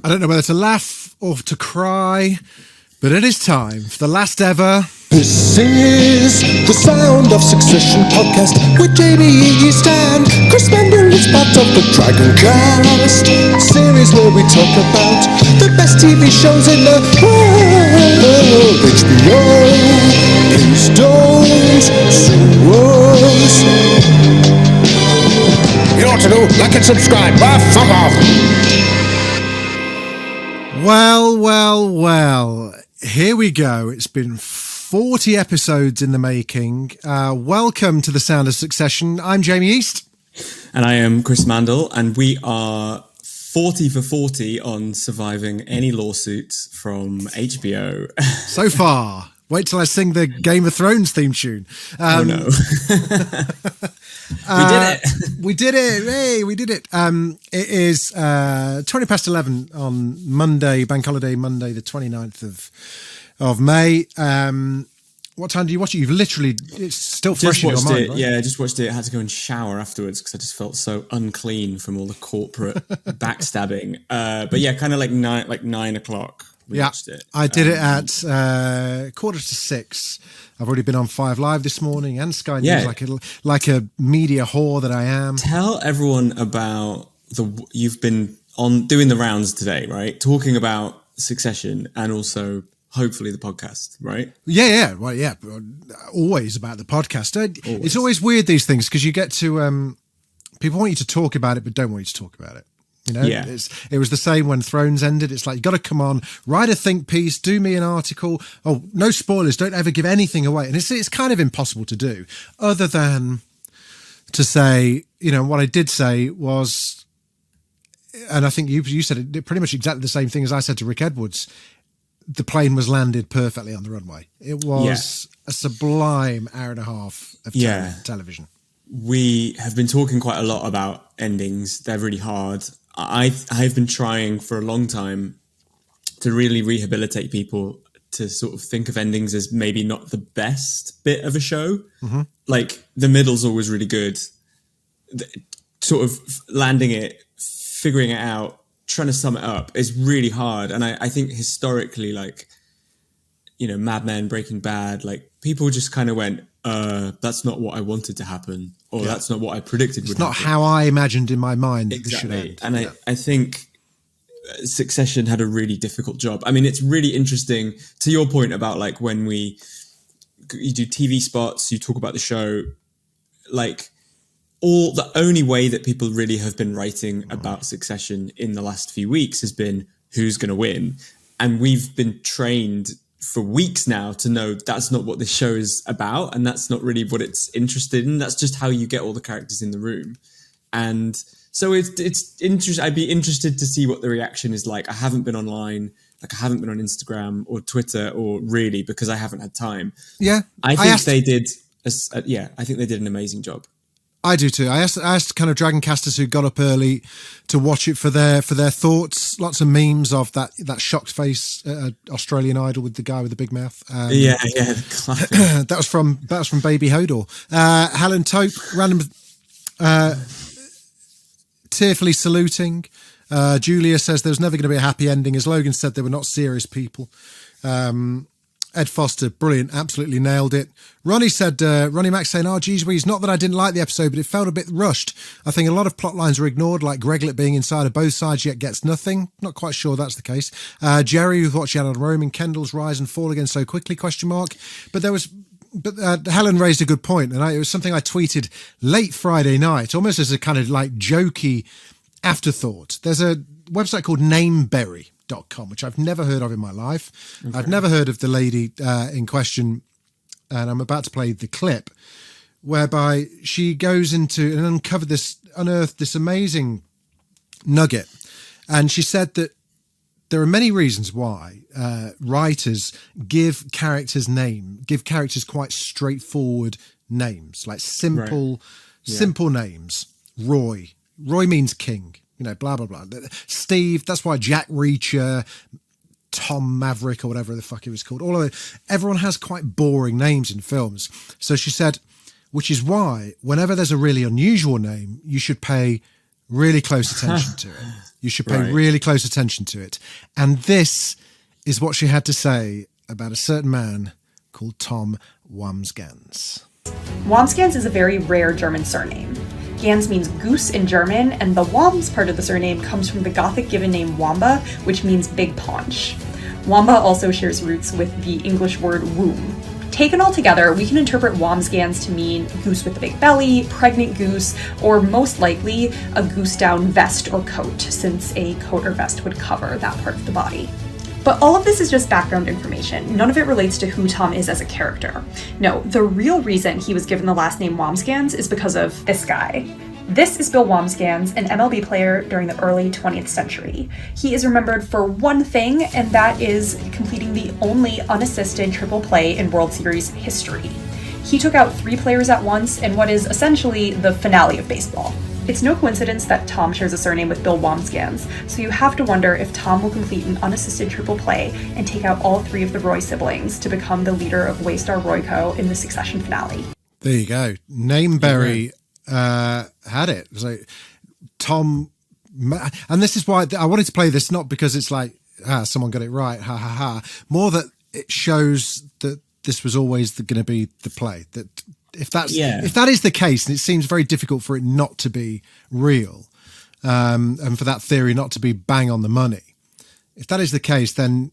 I don't know whether to laugh or to cry, but it is time for the last ever. This is the Sound of Succession podcast with Jamie East and Chris Mandle is part of the Dragoncast series where we talk about the best TV shows in the world. HBO, please don't sue us. You know what to do, like and subscribe, fuck off. Well, here we go. It's been 40 episodes in the making. Welcome to the Sound of Succession. I'm Jamie East. And I am Chris Mandle, and we are 40 for 40 on surviving any lawsuits from HBO. So far. Wait till I sing the Game of Thrones theme tune. Oh no. We did it. Hey, we did it. It is 20 past 11 on Monday, Bank Holiday Monday, the 29th of May. What time do you watch it? You've literally, it's still fresh in your mind, right? Yeah, I just watched it. I had to go and shower afterwards because I just felt so unclean from all the corporate backstabbing. But yeah, kind of like 9 o'clock. Watched it. I did it at 5:45. I've already been on 5 Live this morning and Sky News, like a media whore that I am. Tell everyone about you've been on doing the rounds today, right? Talking about Succession and also hopefully the podcast, right? Yeah. Well, yeah. Always about the podcast. Always. It's always weird, these things, because you get to people want you to talk about it, but don't want you to talk about it. You know, yeah. It was the same when Thrones ended. It's like, you got to come on, write a think piece, do me an article. Oh, no spoilers. Don't ever give anything away. And it's kind of impossible to do, other than to say, you know, what I did say was, and I think you said it pretty much exactly the same thing as I said to Rick Edwards. The plane was landed perfectly on the runway. It was a sublime hour and a half of television. We have been talking quite a lot about endings. They're really hard. I've been trying for a long time to really rehabilitate people to sort of think of endings as maybe not the best bit of a show. Mm-hmm. Like the middle's always really good. Sort of landing it, figuring it out, trying to sum it up is really hard. And I think historically, like, you know, Mad Men, Breaking Bad, like people just kind of went, that's not what I wanted to happen, or that's not what I predicted would happen. It's not how I imagined in my mind exactly. It should end. And I think Succession had a really difficult job. I mean, it's really interesting to your point about like when you do TV spots, you talk about the show, like the only way that people really have been writing about Succession in the last few weeks has been who's going to win. And we've been trained for weeks now to know that's not what this show is about, and that's not really what it's interested in. That's just how you get all the characters in the room. And so it's interesting. I'd be interested to see what the reaction is like. I haven't been online, like I haven't been on Instagram or Twitter or really, because I haven't had time. Yeah. I think they did an amazing job. I do too. I asked kind of Dragoncasters who got up early to watch it for their thoughts. Lots of memes of that shocked face Australian Idol with the guy with the big mouth. That was from Baby Hodor. Helen Tope, random, tearfully saluting. Julia says there was never going to be a happy ending, as Logan said they were not serious people. Ed Foster, brilliant, absolutely nailed it. Ronnie said, Ronnie Mack saying, geez, it's not that I didn't like the episode, but it felt a bit rushed. I think a lot of plot lines were ignored, like Greglet being inside of both sides yet gets nothing. Not quite sure that's the case. Jerry with what she had on Roman Kendall's rise and fall again so quickly, ? But Helen raised a good point, and it was something I tweeted late Friday night, almost as a kind of like jokey afterthought. There's a website called Nameberry.com, which I've never heard of in my life. Okay. I've never heard of the lady in question, and I'm about to play the clip whereby she goes into and unearthed this amazing nugget. And she said that there are many reasons why writers give characters quite straightforward names, like simple names. Roy means king. You know, blah, blah, blah. Steve, that's why Jack Reacher, Tom Maverick, or whatever the fuck he was called. All of it. Everyone has quite boring names in films. So she said, which is why whenever there's a really unusual name, you should pay really close attention to it. You should pay Right. really close attention to it. And this is what she had to say about a certain man called Tom Wamsgans. Wamsgans is a very rare German surname. Gans means goose in German, and the Wams part of the surname comes from the Gothic given name Wamba, which means big paunch. Wamba also shares roots with the English word womb. Taken all together, we can interpret Wamsgans to mean goose with a big belly, pregnant goose, or most likely a goose down vest or coat, since a coat or vest would cover that part of the body. But all of this is just background information. None of it relates to who Tom is as a character. No, the real reason he was given the last name Wamsgans is because of this guy. This is Bill Wamsgans, an MLB player during the early 20th century. He is remembered for one thing, and that is completing the only unassisted triple play in World Series history. He took out 3 players at once in what is essentially the finale of baseball. It's no coincidence that Tom shares a surname with Bill Wamsgans, so you have to wonder if Tom will complete an unassisted triple play and take out all 3 of the Roy siblings to become the leader of Waystar Royco in the Succession finale. There you go. Nameberry had it. It was like Tom, and this is why I wanted to play this, not because it's like, someone got it right, ha ha ha. More that it shows that this was always going to be the play. That if that is the case, and it seems very difficult for it not to be real, and for that theory not to be bang on the money. If that is the case, then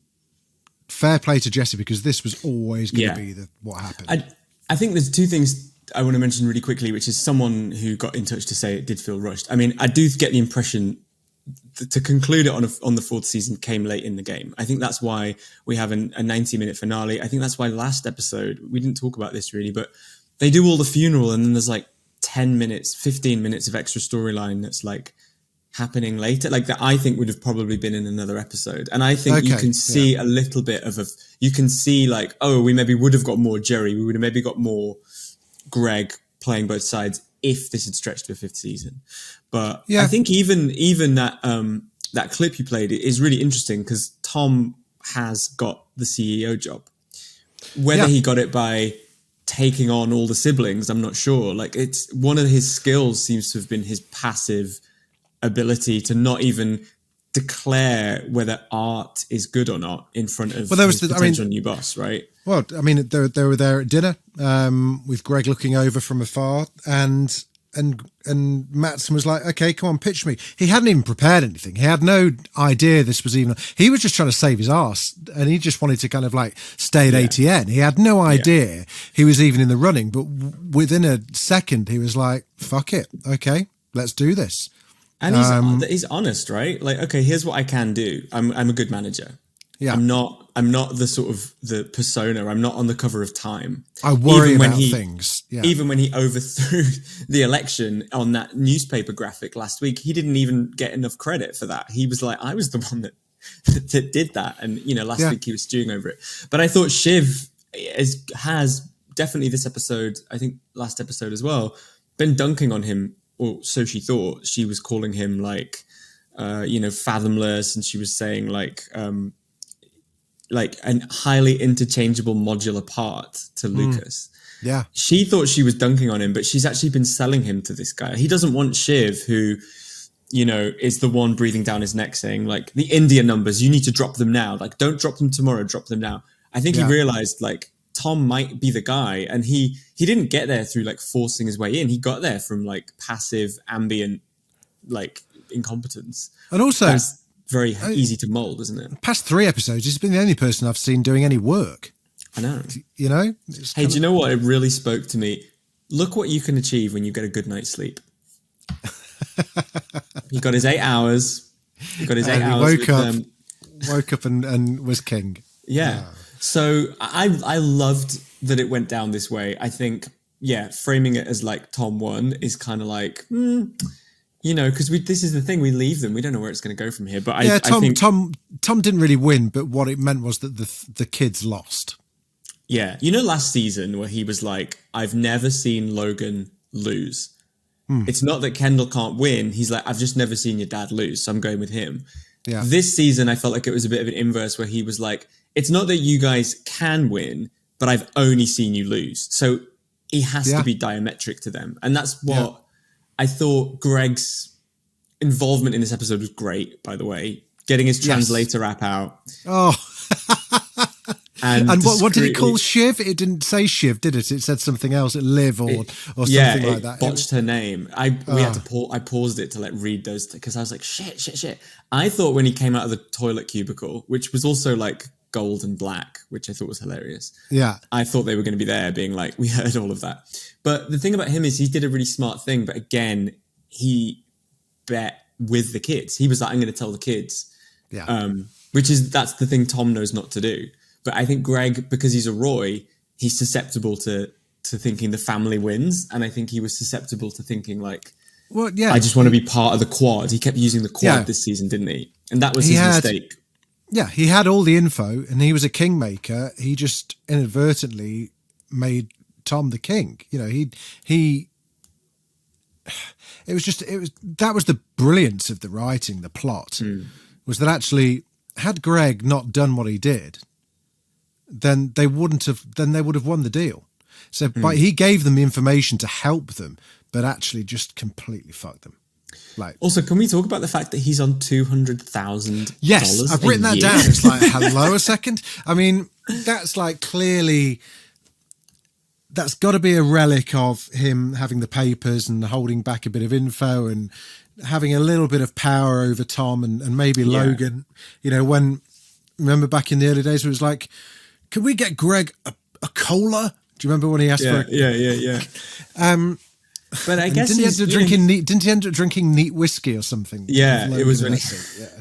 fair play to Jesse, because this was always going to be what happened. I think there's 2 things I want to mention really quickly, which is someone who got in touch to say it did feel rushed. I mean, I do get the impression to conclude it on the 4th season came late in the game. I think that's why we have a 90-minute finale. I think that's why last episode, we didn't talk about this really, but they do all the funeral and then there's like 10 minutes, 15 minutes of extra storyline that's like happening later. Like that I think would have probably been in another episode. And I think you can see a little bit of you can see like, oh, we maybe would have got more Jerry. We would have maybe got more Greg playing both sides if this had stretched to a 5th season. But I think even that clip you played is really interesting because Tom has got the CEO job. Whether he got it by taking on all the siblings, I'm not sure. Like it's one of his skills seems to have been his passive ability to not even declare whether art is good or not in front of his potential new boss, right? Well, I mean, they were there at dinner with Greg looking over from afar, and Mattson was like, "Okay, come on, pitch me." He hadn't even prepared anything. He had no idea this was even. He was just trying to save his arse, and he just wanted to kind of like stay at ATN. He had no idea he was even in the running. But within a second, he was like, "Fuck it, okay, let's do this." And he's honest, right? Like, okay, here's what I can do. I'm a good manager. Yeah. I'm not the sort of the persona. I'm not on the cover of Time. I worry about things. Yeah. Even when he overthrew the election on that newspaper graphic last week, he didn't even get enough credit for that. He was like, I was the one that did that. And, last week he was stewing over it. But I thought Shiv has definitely this episode, I think last episode as well, been dunking on him, or so she thought. She was calling him like, fathomless. And she was saying like a highly interchangeable modular part to Lucas. Yeah. She thought she was dunking on him, but she's actually been selling him to this guy. He doesn't want Shiv, who, is the one breathing down his neck saying like, the India numbers, you need to drop them now. Like, don't drop them tomorrow, drop them now. I think he realized like Tom might be the guy. And he didn't get there through like forcing his way in. He got there from like passive, ambient, like incompetence. And also, that's very easy to mold, isn't it? Past 3 episodes, he's been the only person I've seen doing any work. I know. Hey, do you know what? It really spoke to me. Look what you can achieve when you get a good night's sleep. He got his 8 hours. He got his 8 hours. Woke up and was king. Yeah. So I loved that it went down this way. I think, framing it as like Tom won is kind of like, because this is the thing, we leave them. We don't know where it's going to go from here. But I think Tom didn't really win, but what it meant was that the kids lost. Yeah. Last season where he was like, I've never seen Logan lose. It's not that Kendall can't win. He's like, I've just never seen your dad lose, so I'm going with him. Yeah. This season, I felt like it was a bit of an inverse where he was like, it's not that you guys can win, but I've only seen you lose. So he has to be diametric to them. And that's what I thought Greg's involvement in this episode was great, by the way. Getting his translator app out. Oh. And what did it call Shiv? It didn't say Shiv, did it? It said something else, Liv or something like that. Botched her name. I paused it to read those because I was like, shit. I thought when he came out of the toilet cubicle, which was also like gold and black, which I thought was hilarious. Yeah. I thought they were going to be there being like, we heard all of that. But the thing about him is he did a really smart thing. But again, he bet with the kids. He was like, I'm going to tell the kids. Yeah. That's the thing Tom knows not to do. But I think Greg, because he's a Roy, he's susceptible to thinking the family wins. And I think he was susceptible to thinking like, well, yeah, I just want to be part of the quad. He kept using the quad this season, didn't he? And that was his mistake. Yeah, he had all the info and he was a kingmaker. He just inadvertently made Tom the king. You know, that was the brilliance of the writing, the plot, was that actually had Greg not done what he did, then they would have won the deal. So but he gave them the information to help them, but actually just completely fucked them. Like, also, can we talk about the fact that he's on $200,000? Yes, I've written that down. It's like, hello a second. I mean, that's like clearly, that's got to be a relic of him having the papers and holding back a bit of info and having a little bit of power over Tom and maybe Logan. You know, remember back in the early days where it was like, can we get Greg a cola? Do you remember when he asked for Yeah. But I guess didn't he end up drinking neat whiskey or something? Yeah, it was really. Yeah.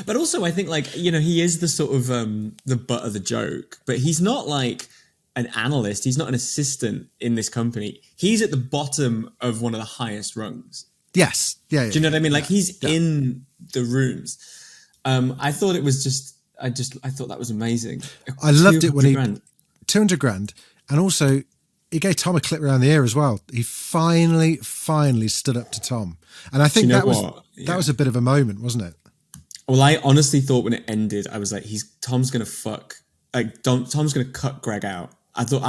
But also, I think he is the sort of the butt of the joke, but he's not like an analyst. He's not an assistant in this company. He's at the bottom of one of the highest rungs. Yes. Yeah. Do you know what I mean? Like he's in the rooms. I thought it was just. I thought that was amazing. I loved it when he $200,000, and also he gave Tom a clip around the ear as well. He finally stood up to Tom, and I think that was a bit of a moment, wasn't it? Well, I honestly thought when it ended, I was like, Tom's gonna fuck, like Tom's gonna cut Greg out. I thought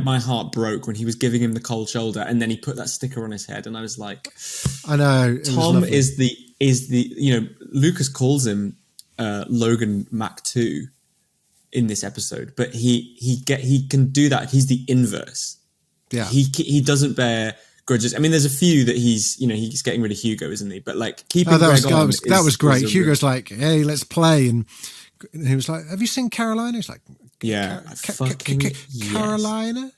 my heart broke when he was giving him the cold shoulder, and then he put that sticker on his head, and I was like, I know Tom is the Lucas calls him Logan Mac 2 in this episode, but he can do that. He's the inverse. Yeah, he doesn't bear grudges. I mean, there's a few that he's getting rid of Hugo, isn't he? But like keeping that was great. Hugo's like, hey, let's play, and he was like, have you seen Carolina? He's like, Carolina.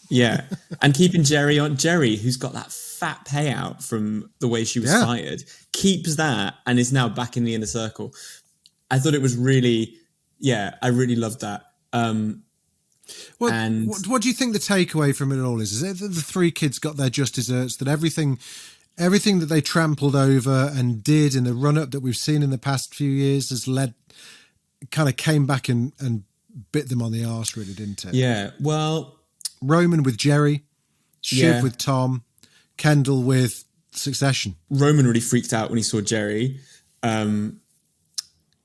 Yeah, and keeping Jerry, who's got that fat payout from the way she was fired, keeps that and is now back in the inner circle. I thought it was really, I really loved that. What do you think the takeaway from it all is? Is it that the three kids got their just desserts, that everything that they trampled over and did in the run-up that we've seen in the past few years came back and bit them on the arse, really, didn't it? Yeah, well... Roman with Jerry, Shiv with Tom, Kendall with Succession. Roman really freaked out when he saw Jerry,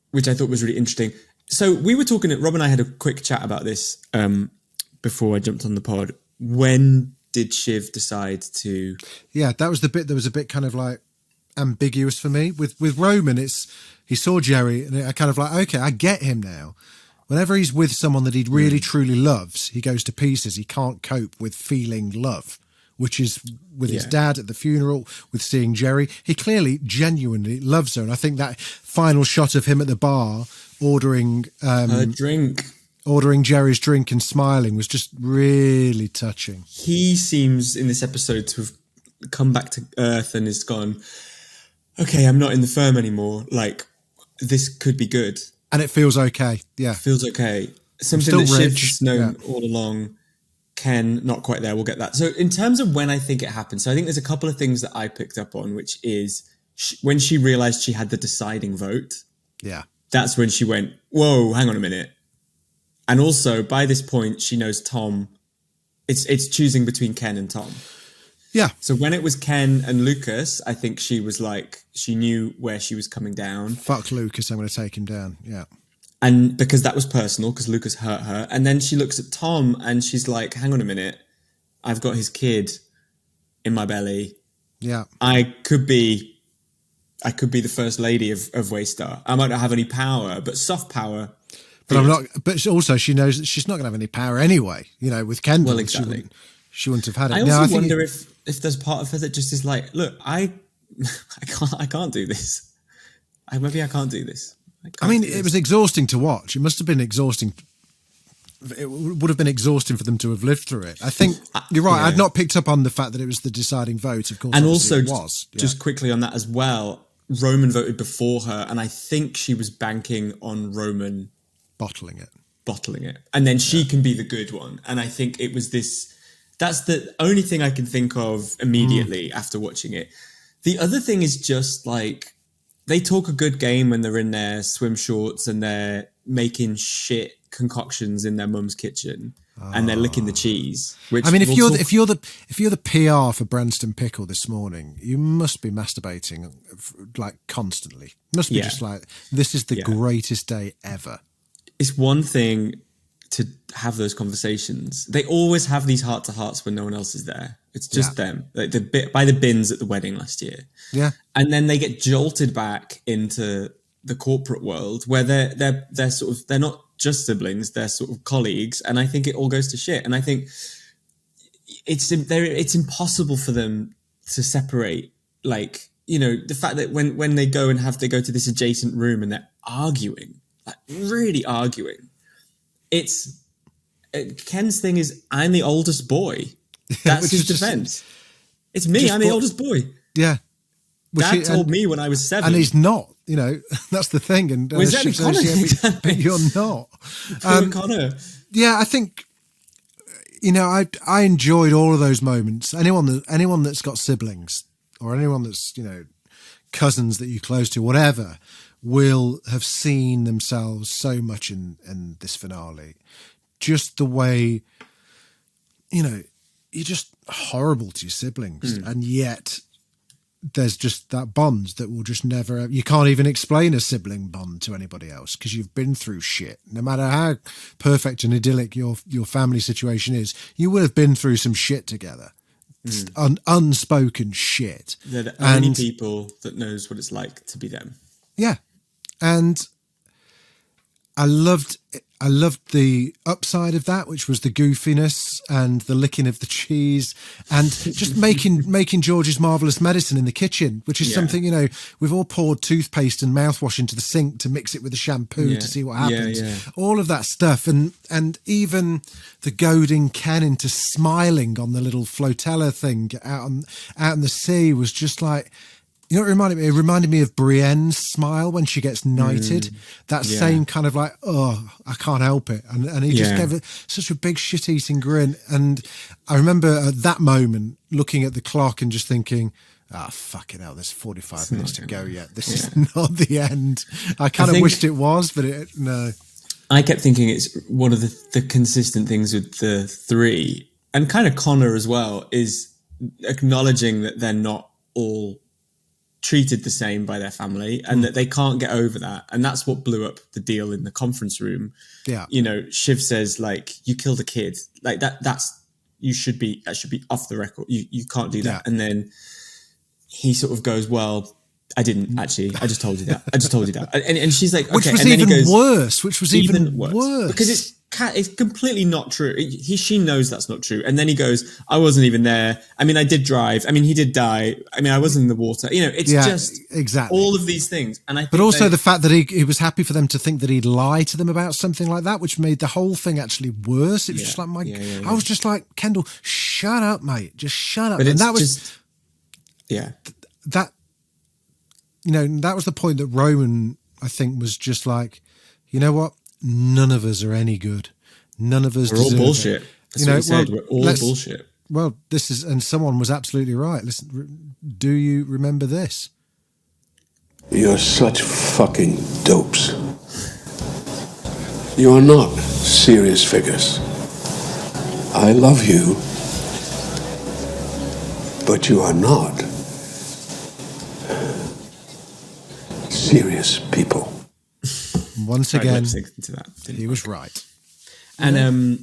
which I thought was really interesting. So we were talking, Rob and I had a quick chat about this before I jumped on the pod. When did Shiv decide to... Yeah, that was the bit that was a bit kind of like ambiguous for me. With Roman, he saw Jerry and I kind of like, okay, I get him now. Whenever he's with someone that he really truly loves, he goes to pieces. He can't cope with feeling love, which is with his dad at the funeral, with seeing Jerry. He clearly genuinely loves her. And I think that final shot of him at the bar ordering a drink, ordering Jerry's drink and smiling was just really touching. He seems in this episode to have come back to earth and has gone, okay, I'm not in the firm anymore. Like, this could be good. And it feels okay. Yeah. Feels okay. Something that Shiv's known all along. Ken, not quite there. We'll get that. So in terms of when I think it happened, so I think there's a couple of things that I picked up on, which is when she realized she had the deciding vote. Yeah. That's when she went, whoa, hang on a minute. And also by this point, she knows Tom. It's choosing between Ken and Tom. Yeah. So when it was Ken and Lucas, I think she was like, she knew where she was coming down. Fuck Lucas, I'm going to take him down. Yeah. And because that was personal, because Lucas hurt her. And then she looks at Tom and she's like, hang on a minute. I've got his kid in my belly. Yeah. I could be I could be the first lady of Waystar. I might not have any power, but soft power. But I'm not. But also, she knows that she's not going to have any power anyway. You know, with Kendall, Well, exactly. She wouldn't have had it. I Now, also think wonder if there's part of her that just is like, look, I can't do this. Maybe I can't do this. I mean, it was exhausting to watch. It must have been exhausting. It would have been exhausting for them to have lived through it. I think you're right. Yeah. I'd not picked up on the fact that it was the deciding vote. Of course, And obviously also, it was. just quickly on that as well, Roman voted before her, and I think she was banking on Roman bottling it. And then she can be the good one. And I think it was this. That's the only thing I can think of immediately after watching it. The other thing is just like, they talk a good game when they're in their swim shorts and they're making shit concoctions in their mum's kitchen and they're licking the cheese. Which I mean, if you're the PR for Branston Pickle this morning, you must be masturbating like constantly. Must be just like, this is the greatest day ever. It's one thing to have those conversations. They always have these heart-to-hearts when no one else is there. It's just them, like by the bins at the wedding last year. Yeah, and then they get jolted back into the corporate world where they're sort of, they're not just siblings, they're sort of colleagues, and I think it all goes to shit. And I think it's impossible for them to separate. Like, you know, the fact that when they go to this adjacent room and they're arguing, like really arguing. Ken's thing is, I'm the oldest boy. That's his defense. It's me. I'm the oldest boy. Yeah. Dad told me when I was 7. And he's not, you know, that's the thing. And exactly, Connor, but you're not. Connor. Yeah, I think, you know, I enjoyed all of those moments. Anyone that's got siblings or anyone that's, you know, cousins that you're close to, whatever, will have seen themselves so much in this finale. Just the way, you know, you're just horrible to your siblings, and yet there's just that bond that will just never. You can't even explain a sibling bond to anybody else because you've been through shit. No matter how perfect and idyllic your family situation is, you will have been through some shit together. Unspoken shit. They're the only people that knows what it's like to be them. Yeah, and I loved the upside of that, which was the goofiness and the licking of the cheese and just making George's marvelous medicine in the kitchen, which is something, you know, we've all poured toothpaste and mouthwash into the sink to mix it with the shampoo to see what happens. All of that stuff, and even the goading Ken into smiling on the little flotilla thing out in the sea was just like. You know what it reminded me? It reminded me of Brienne's smile when she gets knighted. That same kind of like, oh, I can't help it. And he just gave it such a big shit-eating grin. And I remember at that moment looking at the clock and just thinking, fucking hell, there's 45 minutes to go yet. This is not the end. I kind of wished it was, but no. I kept thinking it's one of the consistent things with the 3, and kind of Connor as well, is acknowledging that they're not all treated the same by their family and that they can't get over that. And that's what blew up the deal in the conference room. Yeah. You know, Shiv says, like, you killed a kid. Like that should be off the record. You can't do that. And then he sort of goes, well, I didn't actually. I just told you that. And she's like, okay. Which was even worse. Because it's completely not true. She knows that's not true. And then he goes, I wasn't even there. I mean, I did drive. I mean, he did die. I mean, I was in the water. You know, it's just exactly all of these things. And I think also the fact that he was happy for them to think that he'd lie to them about something like that, which made the whole thing actually worse. It was just like, I was just like, Kendall, shut up, mate. Just shut up. But and that was just, that, you know, that was the point that Roman, I think, was just like, you know what? None of us are any good. None of us. We're all bullshit. That's what he said. We're all bullshit. Well, this is, and someone was absolutely right. Listen, do you remember this? You're such fucking dopes. You are not serious figures. I love you, but you are not serious people. Once again, to that, he was right. And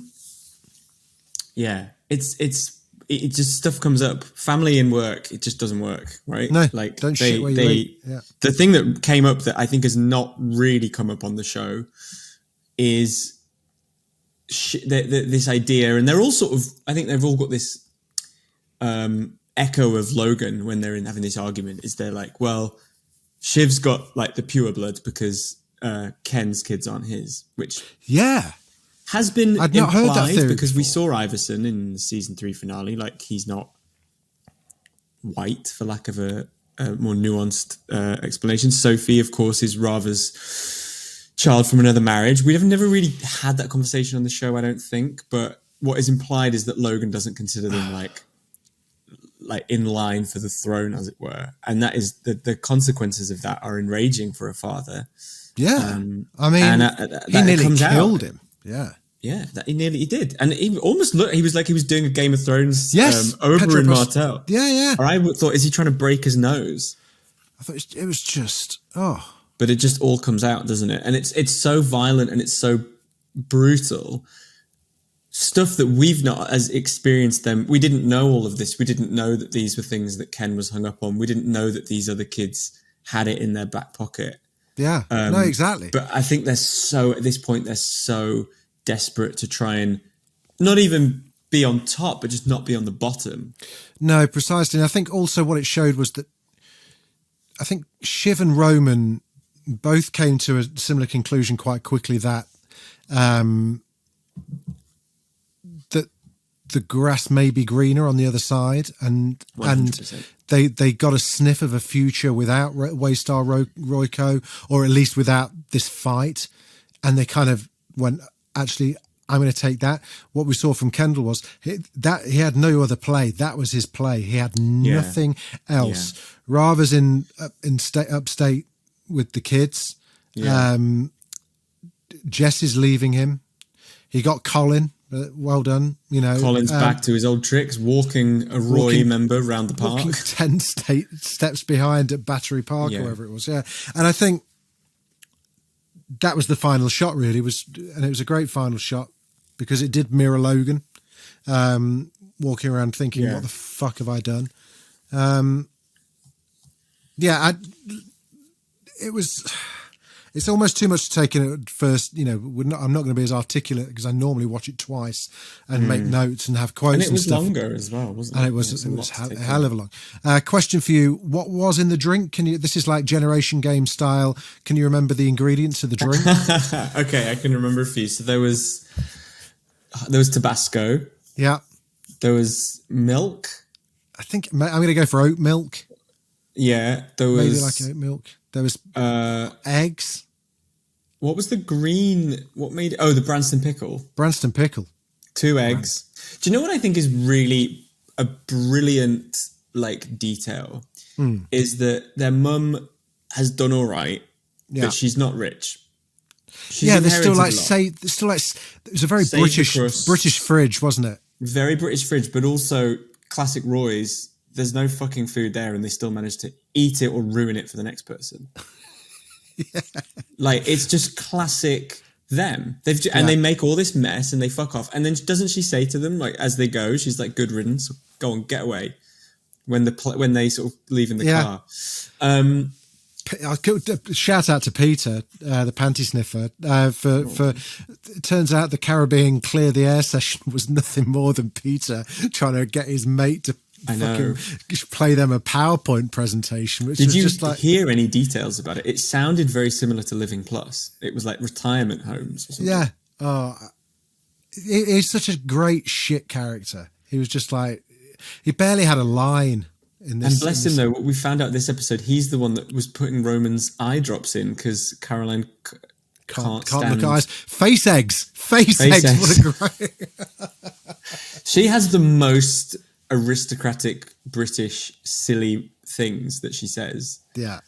it's it just stuff comes up. Family and work, it just doesn't work, right? No, like don't shit where you eat. Yeah. The thing that came up that I think has not really come up on the show is this idea, and they're all sort of, I think they've all got this echo of Logan when they're having this argument. Is they're like, well, Shiv's got like the pure blood because Ken's kids aren't his, which has been I'd not heard that theory because before. we saw Iverson in the season 3 finale. Like, he's not white, for lack of a more nuanced explanation. Sophie, of course, is Rava's child from another marriage. We have never really had that conversation on the show, I don't think. But what is implied is that Logan doesn't consider them like in line for the throne, as it were, and that is the consequences of that are enraging for a father. Yeah, I mean, he nearly killed him. Yeah, that he did, and he almost looked. He was like he was doing a Game of Thrones. Yes, Oberyn and Martell. Yeah. Or I thought, is he trying to break his nose? I thought it was just But it just all comes out, doesn't it? And it's so violent and it's so brutal. Stuff that we've not as experienced them. We didn't know all of this. We didn't know that these were things that Ken was hung up on. We didn't know that these other kids had it in their back pocket. Yeah, no, exactly. But I think at this point, they're so desperate to try and not even be on top, but just not be on the bottom. No, precisely. And I think also what it showed was that I think Shiv and Roman both came to a similar conclusion quite quickly that that the grass may be greener on the other side, and 100%. they got a sniff of a future without Waystar Royco, or at least without this fight, and they kind of went, actually, I'm going to take that. What we saw from Kendall was that he had no other play. That was his play. He had nothing else. Yeah. Rava's in upstate with the kids. Yeah. Jess is leaving him. He got Colin. Well done. You know, Colin's back to his old tricks, walking a Roy member around the park. 10 steps behind at Battery Park, or wherever it was. Yeah. And I think that was the final shot, really, and it was a great final shot because it did mirror Logan walking around thinking, what the fuck have I done? It's almost too much to take in at first. You know, I'm not going to be as articulate because I normally watch it twice and make notes and have quotes. And it was stuff. longer as well, wasn't it? And it was a hell of a long. Question for you: what was in the drink? This is like Generation Game style. Can you remember the ingredients of the drink? Okay, I can remember a few. So there was Tabasco. Yeah. There was milk. I think I'm going to go for oat milk. Yeah, there was maybe like oat milk. There was eggs. What was the green? What made it? Oh, the Branston pickle. Branston pickle. 2 eggs. Right. Do you know what I think is really a brilliant detail? Is that their mum has done all right, but she's not rich. There's still it was a very British fridge, wasn't it? Very British fridge, but also classic Roy's. There's no fucking food there, and they still manage to eat it or ruin it for the next person. It's just classic them. And they make all this mess and they fuck off. And then doesn't she say to them, as they go, she's like, "Good riddance, go on, get away." When they sort of leave in the car. Shout out to Peter, the panty sniffer. For it turns out the Caribbean clear the air session was nothing more than Peter trying to get his mate to play them a PowerPoint presentation. Which Did was you just hear any details about it? It sounded very similar to Living Plus. It was like retirement homes or something. Yeah. Oh, he's such a great shit character. He was just he barely had a line in this. And bless him, though, we found out this episode, he's the one that was putting Roman's eye drops in because Caroline can't stand... look at eyes. Face eggs. Face eggs. What a great... She has the most aristocratic British silly things that she says. Yeah.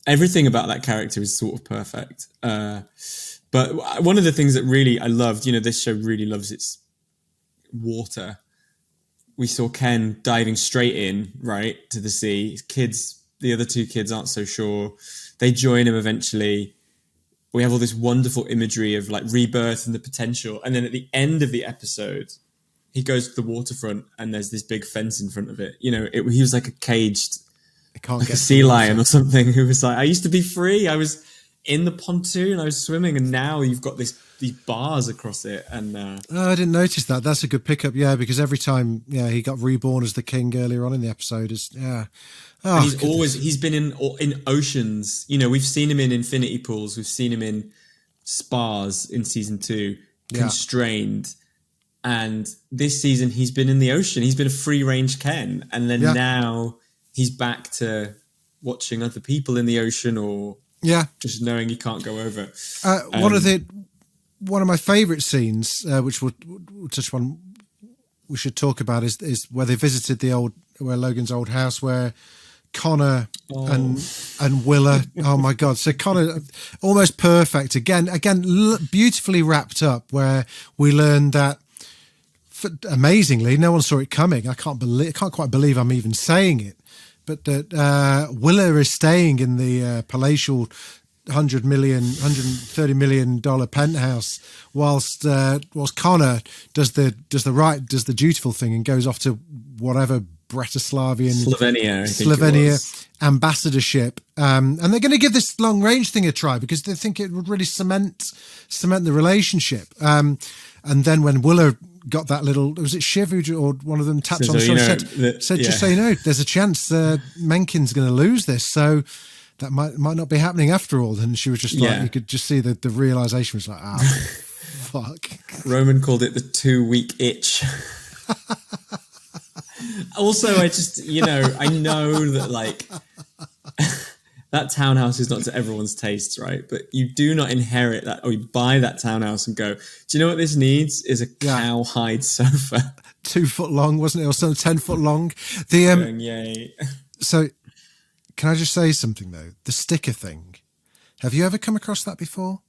Everything about that character is sort of perfect. But one of the things that really I loved, this show really loves its water. We saw Ken diving straight in, right, to the sea. His kids, the other 2 kids aren't so sure. They join him eventually. We have all this wonderful imagery of rebirth and the potential. And then at the end of the episode, he goes to the waterfront and there's this big fence in front of it. You know, he was like a caged, like a sea lion or something, who was like, I used to be free. I was in the pontoon, I was swimming, and now you've got these bars across it. And I didn't notice that. That's a good pickup, because every time, he got reborn as the king earlier on in the episode. And he's been in oceans. You know, we've seen him in infinity pools. We've seen him in spas in season 2, constrained. And this season he's been in the ocean. He's been a free range Ken. And then now he's back to watching other people in the ocean, or just knowing he can't go over. One of my favourite scenes, which we'll touch on, we should talk about, is where they visited where Logan's old house, where Connor and Willa. Oh my God! So Connor, almost perfect again, beautifully wrapped up. Where we learned that, amazingly, no one saw it coming. I can't quite believe I'm even saying it, but that Willa is staying in the palatial $130 million penthouse, whilst Connor does the dutiful thing and goes off to whatever Slovenia ambassadorship, and they're going to give this long range thing a try because they think it would really cement the relationship. And then when Willa got that little, was it Shiv or one of them tapped on the shoulder, said just so you know, there's a chance Menken's going to lose this, so that might not be happening after all. And she was just like, you could just see the realization was like, fuck. Roman called it the 2-week itch. Also, I just, I know that like that townhouse is not to everyone's tastes, right? But you do not inherit that, or you buy that townhouse and go, do you know what this needs? Is a cowhide sofa. 2 foot long, wasn't it? Or some 10 foot long. Yay. So can I just say something though? The sticker thing. Have you ever come across that before?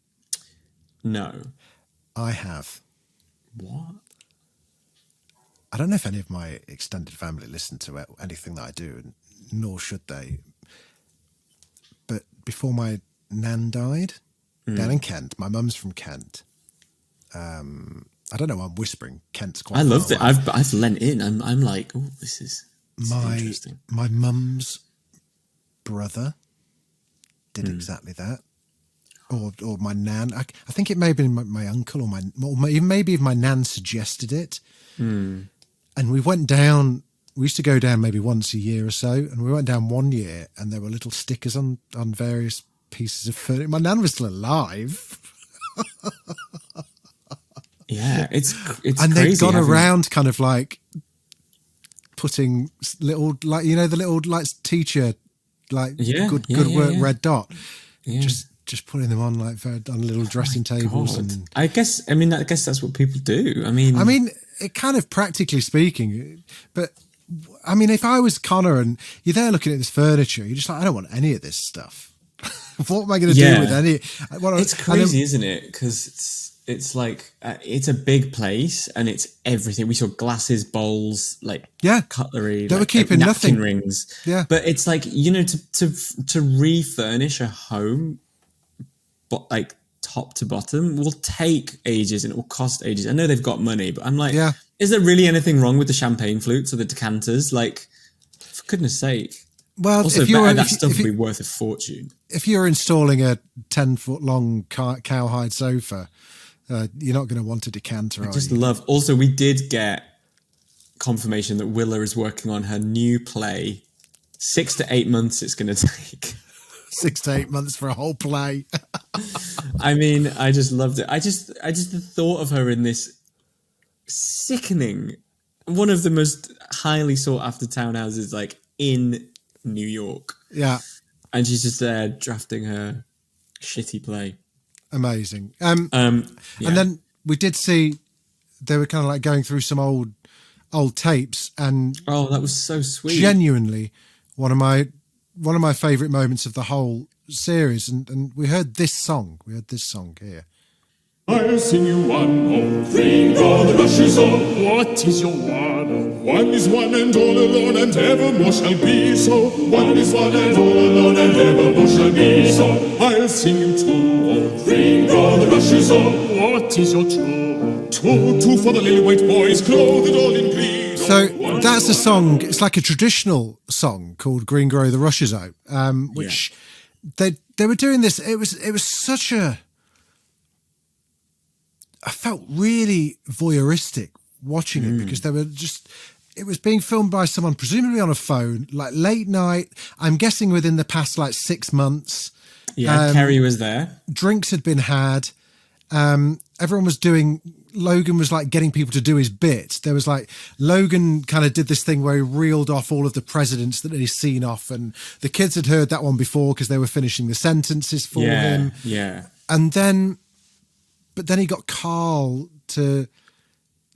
No. I have. What? I don't know if any of my extended family listen to anything that I do, nor should they. But before my nan died, down in Kent, my mum's from Kent. I don't know why I'm whispering. Kent's quite. I loved it. I've lent in. I'm like, oh, this is interesting. My mum's brother did exactly that. Or my nan. I think it may have been my uncle or maybe if my nan suggested it. And we went down, we used to go down maybe once a year or so, and we went down one year and there were little stickers on various pieces of furniture. My nan was still alive. Yeah, it's and crazy. they've gone around kind of like putting little, like, the little like teacher, like good work, red dot. Yeah. Just putting them on like on little dressing tables. God. And I guess that's what people do. I mean, it kind of, practically speaking, but I mean, if I was Connor and you're there looking at this furniture, you're just like, I don't want any of this stuff. What am I going to do with any? It's crazy, isn't it? Because it's like it's a big place and it's everything. We saw glasses, bowls, like cutlery. They were keeping nothing. Rings. Yeah, but it's like, to refurnish a home, but like top to bottom, will take ages and it will cost ages. I know they've got money, but I'm like, is there really anything wrong with the champagne flutes or the decanters? Like, for goodness sake. Well, also, that stuff would be worth a fortune. If you're installing a 10-foot long cowhide sofa, you're not going to want a decanter. Also, we did get confirmation that Willa is working on her new play. 6 to 8 months it's going to take. 6 to 8 months for a whole play. I mean, I just loved it. I just the thought of her in this sickening, one of the most highly sought after townhouses, like in New York. Yeah. And she's just there drafting her shitty play. Amazing. And then we did see they were kind of like going through some old tapes, and that was so sweet. Genuinely one of my favorite moments of the whole series, and we heard this song. We heard this song here. I'll sing you one more thing, all the rushes on. What is your one? One is one and all alone, and evermore shall be so. One is one and all alone, and evermore shall be so. I'll sing you two more thing, all the rushes on. What is your two? Two for the lily white boys, clothed all in green. So that's a song. It's like a traditional song called "Green Grow the Rushes Out," which they were doing this. It was such a. I felt really voyeuristic watching it because they were just. It was being filmed by someone, presumably on a phone, like late night. I'm guessing within the past 6 months. Yeah, Kerry was there. Drinks had been had. Everyone was doing. Logan was getting people to do his bit. There was Logan kind of did this thing where he reeled off all of the presidents that he's seen off, and the kids had heard that one before because they were finishing the sentences for him. Yeah. And then, but then he got Carl to.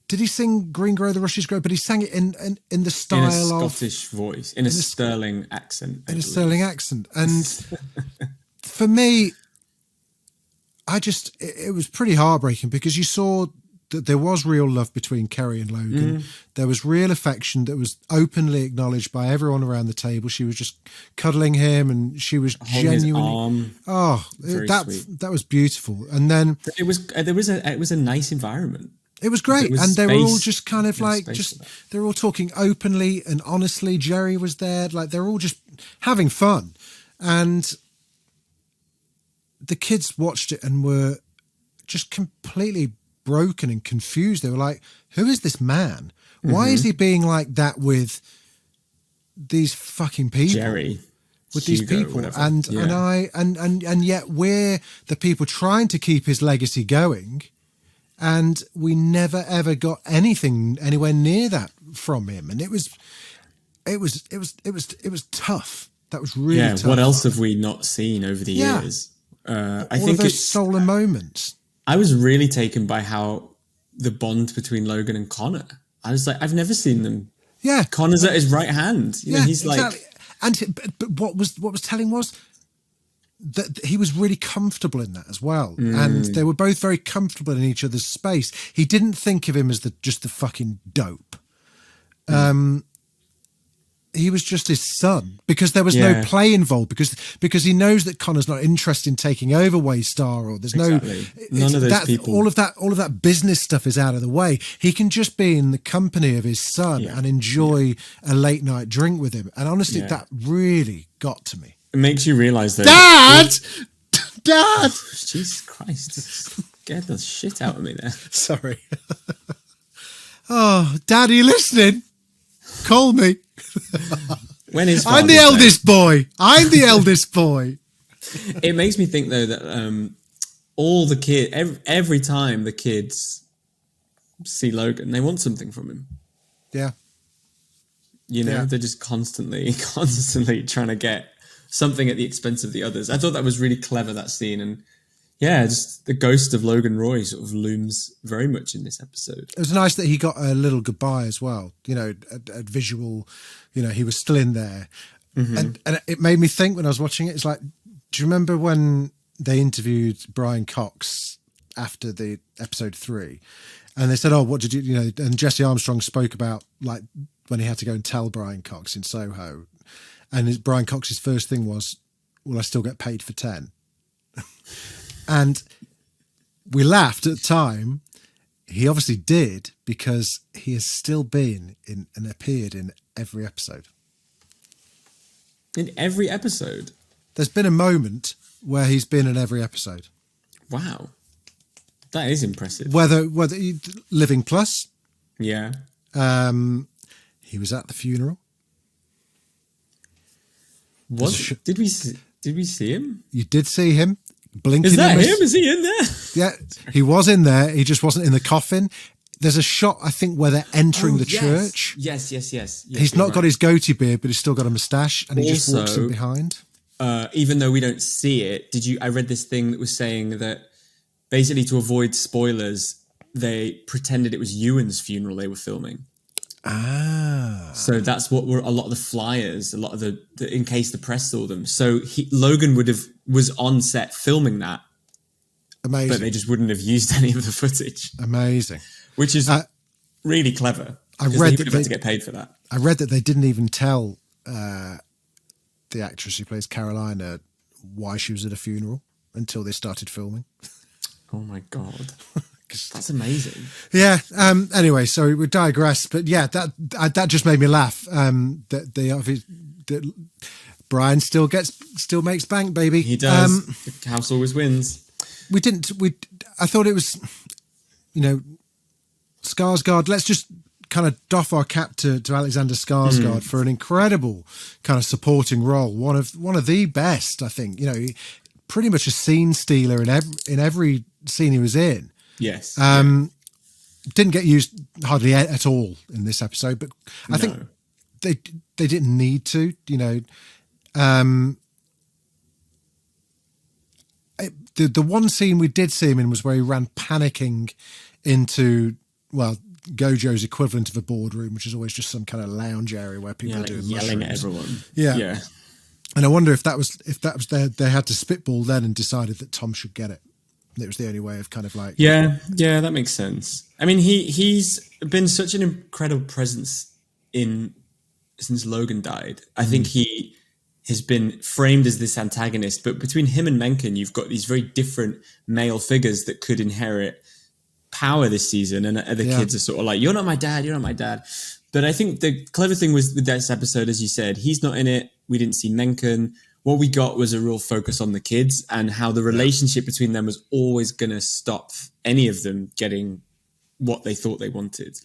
Did he sing "Green Grow the Rushes Grow"? But he sang it in the style in a of Scottish voice, in a sterling accent. In a sterling accent, and for me, it was pretty heartbreaking because you saw that there was real love between Kerry and Logan. There was real affection that was openly acknowledged by everyone around the table. She was just cuddling him, and she was holding genuinely. his arm. That was beautiful. And then it was a nice environment. It was great, and they were all just kind of they were all talking openly and honestly. Jerry was there, they were all just having fun, and the kids watched it and were just completely broken and confused. They were like, "Who is this man? Why is he being like that with these fucking people?" Jerry, with Hugo, these people, whatever. and yet we're the people trying to keep his legacy going. And we never ever got anything anywhere near that from him, and it was tough. That was really tough. What else have we not seen over the years? I think of those stolen moments. I was really taken by how the bond between Logan and Connor. I was like, I've never seen them. Yeah, Connor's at his right hand. He's exactly. But what was telling was that he was really comfortable in that as well, and they were both very comfortable in each other's space. He didn't think of him as just the fucking dope. He was just his son because there was no play involved because he knows that Connor's not interested in taking over Waystar, or there's none of those people. All of that business stuff is out of the way. He can just be in the company of his son and enjoy a late night drink with him. And honestly, that really got to me. It makes you realise that Dad! Jesus Christ. Scared the shit out of me there. Sorry. Oh, Dad, are you listening? Call me. When is I'm the eldest boy. I'm the eldest boy. It makes me think though that all the kids, every time the kids see Logan, they want something from him. Yeah. They're just constantly trying to get something at the expense of the others. I thought that was really clever, that scene. And just the ghost of Logan Roy sort of looms very much in this episode. It was nice that he got a little goodbye as well. A visual, he was still in there. And it made me think when I was watching it, it's like, do you remember when they interviewed Brian Cox after the episode 3? And they said, "Oh, what did you and Jesse Armstrong spoke about when he had to go and tell Brian Cox in Soho. And Brian Cox's first thing was, "Will I still get paid for 10?" And we laughed at the time. He obviously did, because he has still been in and appeared in every episode. In every episode? There's been a moment where he's been in every episode. Wow. That is impressive. Whether Living Plus. Yeah. He was at the funeral. Did we see him? You did see him blinking. Is that him? Is he in there? Yeah, he was in there. He just wasn't in the coffin. There's a shot, I think, where they're entering the church. Yes. He's not got his goatee beard, but he's still got a moustache, and he just walks in behind. Even though we don't see it, I read this thing that was saying that basically to avoid spoilers, they pretended it was Ewan's funeral they were filming. So that's what were a lot of the flyers, a lot of the in case the press saw them. So Logan was on set filming that. Amazing. But they just wouldn't have used any of the footage. Amazing. Which is really clever. I read that they had to get paid for that. I read that they didn't even tell the actress who plays Carolina why she was at a funeral until they started filming. Oh my God. That's amazing. Yeah. Anyway, sorry, we digress, but yeah, that just made me laugh. That Brian still makes bank, baby. He does. The house always wins. I thought it was, Skarsgård. Let's just kind of doff our cap to Alexander Skarsgård for an incredible kind of supporting role. One of the best, I think. Pretty much a scene stealer in every scene he was in. Yes. Didn't get used hardly at all in this episode, but I think they didn't need to. The one scene we did see him in was where he ran panicking into Gojo's equivalent of a boardroom, which is always just some kind of lounge area where people are doing yelling mushrooms. at everyone. Yeah. And I wonder if that was they had to spitball then and decided that Tom should get it. It was the only way of kind of like... Yeah, that makes sense. I mean, he's been such an incredible presence since Logan died. I think he has been framed as this antagonist, but between him and Mencken, you've got these very different male figures that could inherit power this season, and the kids are sort of like, you're not my dad. But I think the clever thing was with this episode, as you said, he's not in it. We didn't see Mencken. What we got was a real focus on the kids and how the relationship between them was always going to stop any of them getting what they thought they wanted.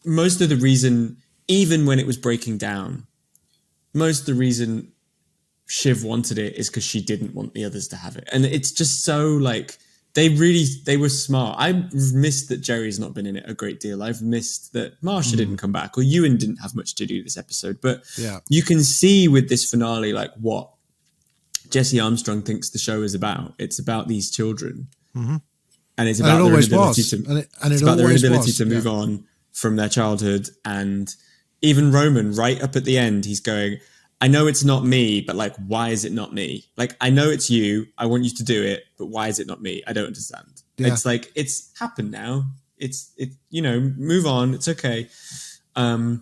Most of the reason, even when it was breaking down, most of the reason Shiv wanted it is because she didn't want the others to have it. And it's just so they were smart. I've missed that Jerry's not been in it a great deal. I've missed that Marsha didn't come back, or Ewan didn't have much to do this episode. But you can see with this finale, what Jesse Armstrong thinks the show is about. It's about these children. Mm-hmm. And it's about their inability to move on from their childhood. And even Roman, right up at the end, he's going, I know it's not me, but why is it not me? I know it's you. I want you to do it, but why is it not me? I don't understand. Yeah. It's it's happened now. Move on. It's okay. I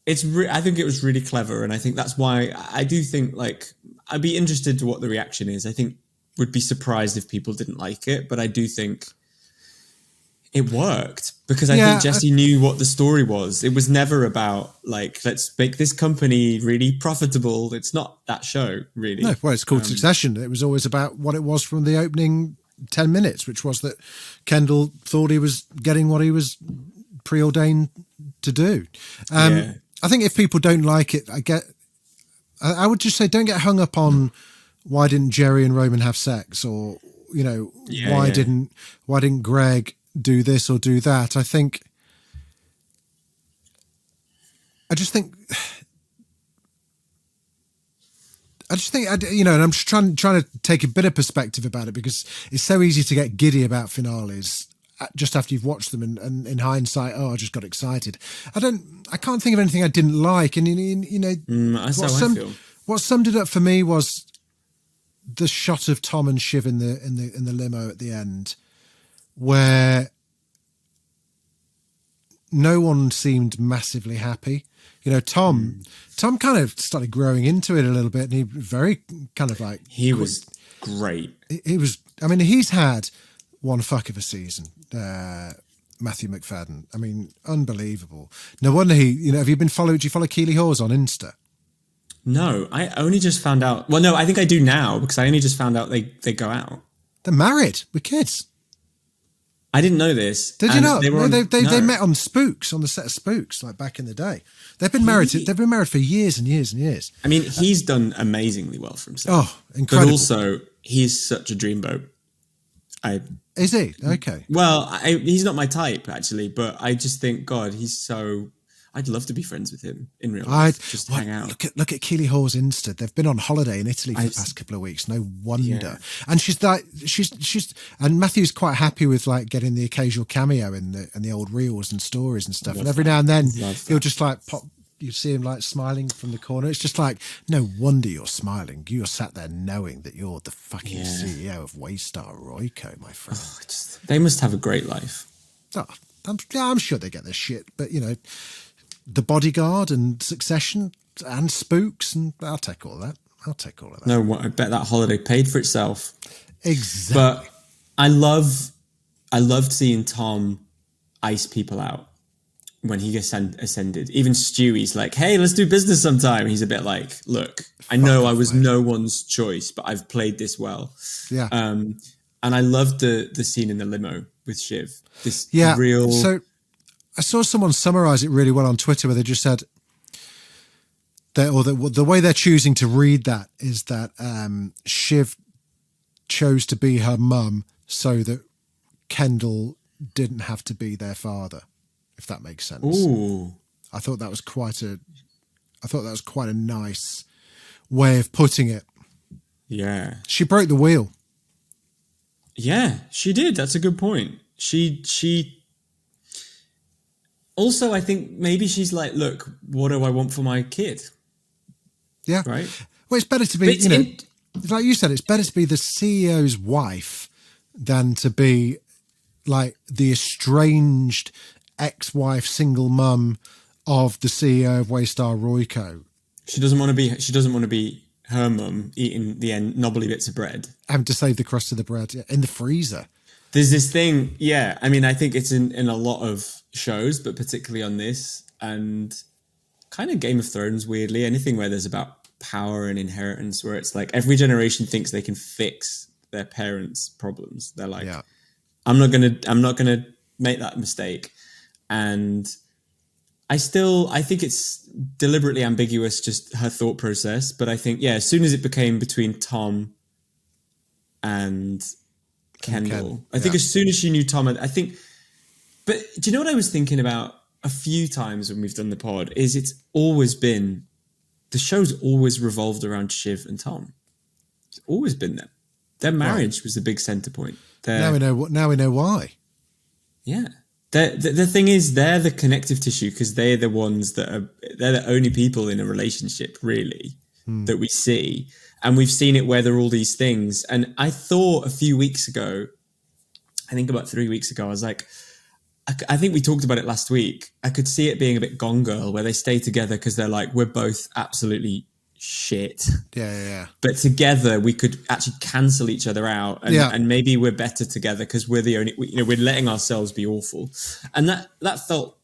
think it was really clever. And I think that's why I do think I'd be interested to what the reaction is. I think would be surprised if people didn't like it, but I do think it worked because I think Jesse knew what the story was. It was never about let's make this company really profitable. It's not that show really. No, well, it's called Succession. It was always about what it was from the opening 10 minutes, which was that Kendall thought he was getting what he was preordained to do. I think if people don't like it, I would just say don't get hung up on why didn't Jerry and Roman have sex, or why didn't Greg do this or do that. I just think, and I'm just trying to take a bit of perspective about it, because it's so easy to get giddy about finales just after you've watched them, and in hindsight, I just got excited. I can't think of anything I didn't like, and that's how I feel. What summed it up for me was the shot of Tom and Shiv in the limo at the end, where no one seemed massively happy. Tom kind of started growing into it a little bit, and he very kind of he was great. He was. I mean, he's had one fuck of a season, Matthew McFadden. I mean, unbelievable. No wonder he. Have you been followed? Do you follow Keely Hawes on Insta? No, I only just found out. Well, no, I think I do now, because I only just found out they go out. They're married with kids. I didn't know this. Did you not? They met on Spooks, on the set of Spooks, back in the day. They've been married. They've been married for years and years and years. I mean, he's done amazingly well for himself. Oh, incredible! But also, he's such a dreamboat. Is he? Okay. Well, he's not my type actually, but I just think, God, he's so. I'd love to be friends with him in real life. Just hang out. Look at Keely Hawes Insta. They've been on holiday in Italy for the past couple of weeks. No wonder. Yeah. And she's and Matthew's quite happy with getting the occasional cameo in the old reels and stories and stuff. And every now and then he'll just pop. You see him smiling from the corner. It's just no wonder you're smiling. You're sat there knowing that you're the fucking CEO of Waystar Royco, my friend. They must have a great life. Oh, I'm sure they get their shit, but The Bodyguard and Succession and Spooks, and I'll take all that. No, I bet that holiday paid for itself. Exactly. But I loved seeing Tom ice people out when he ascended. Even Stewie's like, hey, let's do business sometime. He's a bit like, look, I know I was no one's choice, but I've played this well. Yeah. And I loved the scene in the limo with Shiv. This real. So I saw someone summarize it really well on Twitter where they just said that, the way they're choosing to read that is that Shiv chose to be her mum so that Kendall didn't have to be their father, if that makes sense. Ooh. I thought that was quite a nice way of putting it. Yeah. She broke the wheel. Yeah, she did. That's a good point. She also, I think maybe she's like, look, what do I want for my kid? Yeah. Right. Well, it's better to be, like you said, it's better to be the CEO's wife than to be like the estranged ex-wife, single mum of the CEO of Waystar Royco. She doesn't want to be her mum eating the knobbly bits of bread. Having to save the crust of the bread in the freezer. There's this thing, yeah. I mean, I think it's in a lot of shows, but particularly on this, and kind of Game of Thrones, weirdly, anything where there's about power and inheritance, where it's like every generation thinks they can fix their parents' problems. They're like, I'm not gonna make that mistake. And I think it's deliberately ambiguous, just her thought process. But I think, as soon as it became between Tom and Kendall, I think as soon as she knew Tom, I think, but do you know what I was thinking about a few times when we've done the pod is the show's always revolved around Shiv and Tom. It's always been them. Their marriage was the big center point. Now we know why. Yeah. The thing is, they're the connective tissue because they're the ones they're the only people in a relationship really that we see. And we've seen it where there are all these things. And I thought a few weeks ago, I think about 3 weeks ago, I was like, I think we talked about it last week. I could see it being a bit Gone Girl where they stay together because they're like, we're both absolutely shit. Yeah. But together we could actually cancel each other out, and maybe we're better together because we're the only, we're letting ourselves be awful. And that felt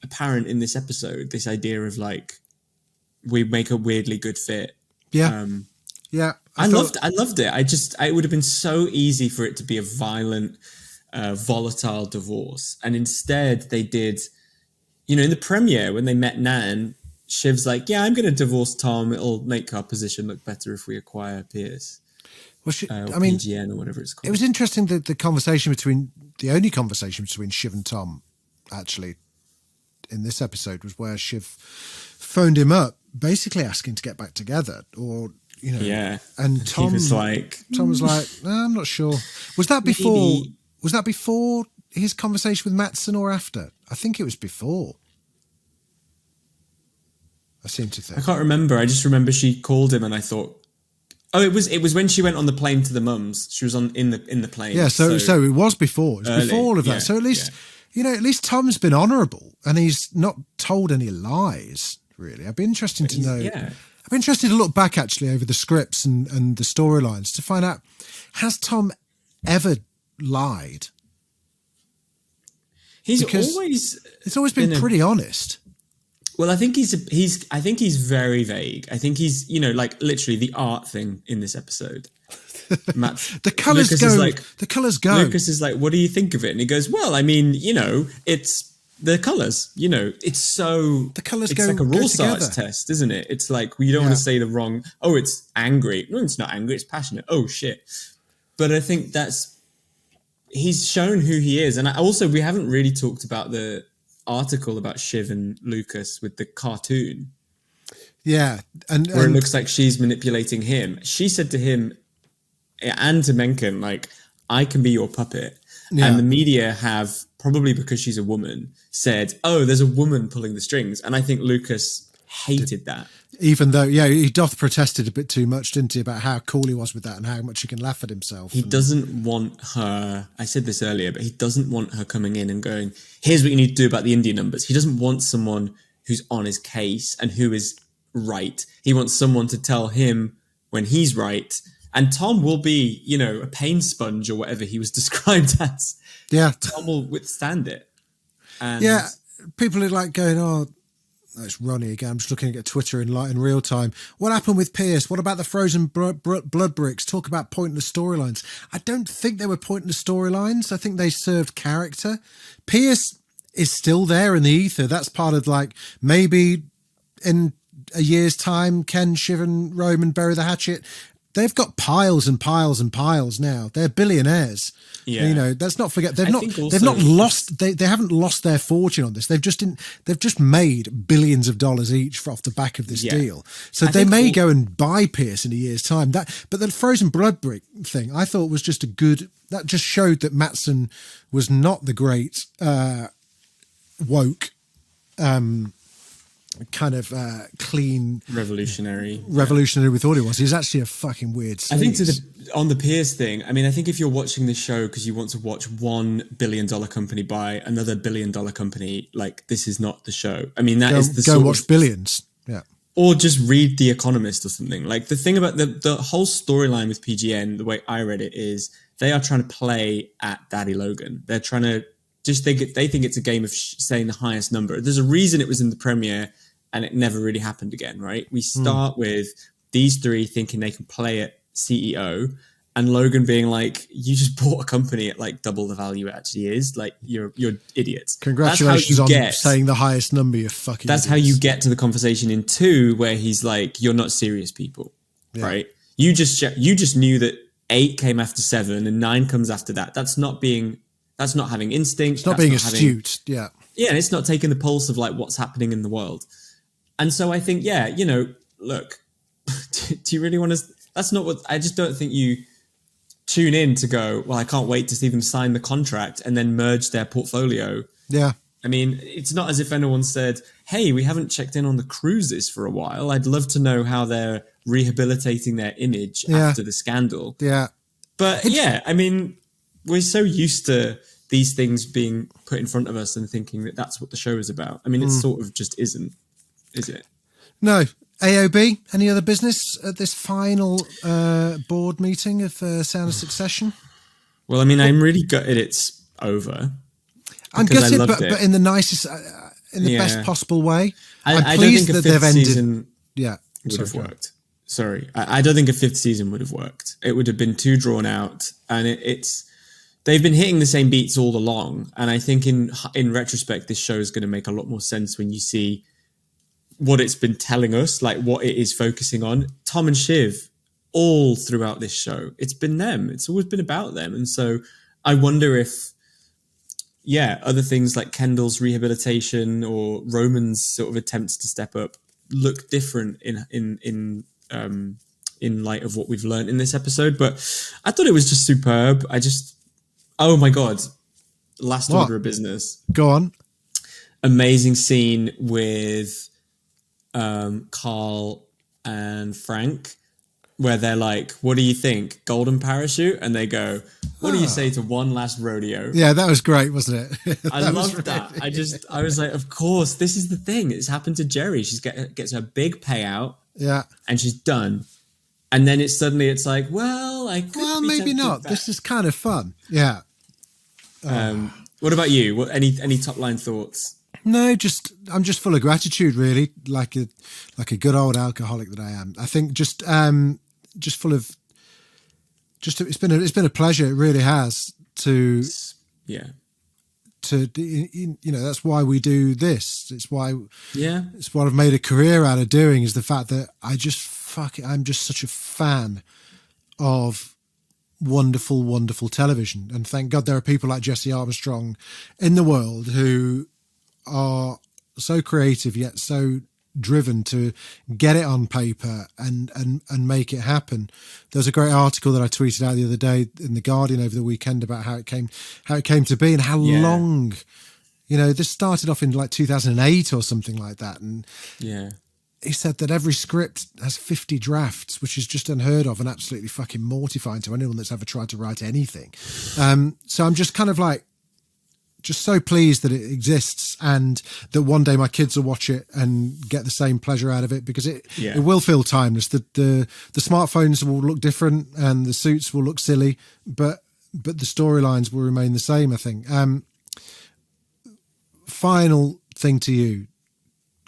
apparent in this episode. This idea of like we make a weirdly good fit. Yeah. I loved it. It would have been so easy for it to be a violent, volatile divorce, and instead they did. In the premiere when they met Nan, Shiv's like, I'm going to divorce Tom. It'll make our position look better if we acquire Pierce. Well, PGN or whatever it's called. It was interesting that the only conversation between Shiv and Tom, actually, in this episode was where Shiv phoned him up, basically asking to get back together, or and Tom was like, no, I'm not sure. Was that before? Maybe. Was that before his conversation with Mattson or after? I think it was before. I seem to think. I can't remember. I just remember she called him, and I thought, it was when she went on the plane to the mums. She was in the plane. Yeah, so it was before. It was before all of that. So at least Tom's been honourable, and he's not told any lies. Really, I'd be interested to know. Yeah. I'd be interested to look back actually over the scripts and the storylines to find out, has Tom ever lied? He's always been pretty honest. Well, I think he's very vague. I think he's, like literally the art thing in this episode. The colours the colours go. Lucas is like, what do you think of it? And he goes, well, I mean, it's the colours, it's so... The colours it's go like a raw together. size test, isn't it? It's like, you don't want to say the wrong, it's angry. No, it's not angry, it's passionate. Oh, shit. But I think he's shown who he is. And we haven't really talked about the article about Shiv and Lucas with the cartoon. Yeah. And where it looks like she's manipulating him. She said to him and to Mencken, like, I can be your puppet. Yeah. And the media have, probably because she's a woman, said, there's a woman pulling the strings. And I think Lucas hated that. Even though, he protested a bit too much, didn't he, about how cool he was with that and how much he can laugh at himself. He doesn't want her, I said this earlier, but he doesn't want her coming in and going, here's what you need to do about the India numbers. He doesn't want someone who's on his case and who is right. He wants someone to tell him when he's right And Tom will be, you know, a pain sponge or whatever he was described as. Yeah. Tom will withstand it. And yeah. People are like going, oh, it's Ronnie again. I'm just looking at Twitter in real time. What happened with Pierce? What about the frozen blood bricks? Talk about pointless storylines. I don't think they were pointless storylines. I think they served character. Pierce is still there in the ether. That's part of like, maybe in a year's time, Ken, Shiv and Roman bury the hatchet. They've got piles and piles and piles now. They're billionaires. Yeah. You know, let's not forget they've not lost they haven't lost their fortune on this. They've just made billions of dollars each off the back of this deal. So they may go and buy Pierce in a year's time. But the frozen blood brick thing I thought was just that just showed that Matsson was not the great woke kind of clean revolutionary we thought he was. He's actually a fucking weird I think on the Pierce thing, I mean, I think if you're watching this show because you want to watch $1 billion company buy another $1 billion company, like, this is not the show. I mean, go watch Billions. Yeah. Or just read The Economist or something. Like, the thing about the whole storyline with PGN, the way I read it, is they are trying to play at Daddy Logan. They're trying to they think it's a game of saying the highest number. There's a reason it was in the premiere and it never really happened again, right? We start with these three thinking they can play at CEO, and Logan being like, you just bought a company at like double the value it actually is. Like, you're idiots. Congratulations on saying the highest number, you fucking That's idiots. how you get to the conversation in 2, where he's like, you're not serious people, right? You just knew that 8 came after 7 and 9 comes after that. That's not having instinct. It's not being astute. Yeah. Yeah. And it's not taking the pulse of like what's happening in the world. And so I think, yeah, you know, look, do you really want to, that's not what, I just don't think you tune in to go, well, I can't wait to see them sign the contract and then merge their portfolio. Yeah. I mean, it's not as if anyone said, hey, we haven't checked in on the cruises for a while. I'd love to know how they're rehabilitating their image after the scandal. Yeah. But yeah, I mean, we're so used to these things being put in front of us and thinking that that's what the show is about. I mean, it sort of just isn't, is it? No. AOB, any other business at this final board meeting of Sound of Succession? Well, I mean, I'm really gutted it's over. I'm gutted, but in the nicest, in the best possible way. I'm pleased that they've ended. Season would have worked. Sorry, I don't think a 5th season would have worked. It would have been too drawn out, and they've been hitting the same beats all along. And I think in retrospect, this show is going to make a lot more sense when you see what it's been telling us, like what it is focusing on. Tom and Shiv, all throughout this show, it's been them. It's always been about them. And so I wonder if, other things like Kendall's rehabilitation or Roman's sort of attempts to step up look different in light of what we've learned in this episode. But I thought it was just superb. Oh my God. Last order of business. Go on. Amazing scene with Carl and Frank, where they're like, what do you think? Golden parachute? And they go, what do you say to one last rodeo? Yeah, that was great, wasn't it? I loved that. I was like, of course, this is the thing. It's happened to Jerry. She gets her big payout. Yeah. And she's done. And then it's like, well, maybe not. Back. This is kind of fun. Yeah. What about you? Any top line thoughts? No, I'm just full of gratitude, really, like a good old alcoholic that I am. I think just full of it's been a pleasure. It really has to that's why we do this. It's what I've made a career out of doing, is the fact that I'm just such a fan of wonderful, wonderful television. And thank God there are people like Jesse Armstrong in the world who are so creative yet so driven to get it on paper and make it happen. There was a great article that I tweeted out the other day in The Guardian over the weekend about how it came to be and how long, this started off in like 2008 or something like that. And he said that every script has 50 drafts, which is just unheard of and absolutely fucking mortifying to anyone that's ever tried to write anything. So I'm just kind of like, just so pleased that it exists and that one day my kids will watch it and get the same pleasure out of it, because it will feel timeless. The smartphones will look different and the suits will look silly, but the storylines will remain the same, I think. Final thing to you,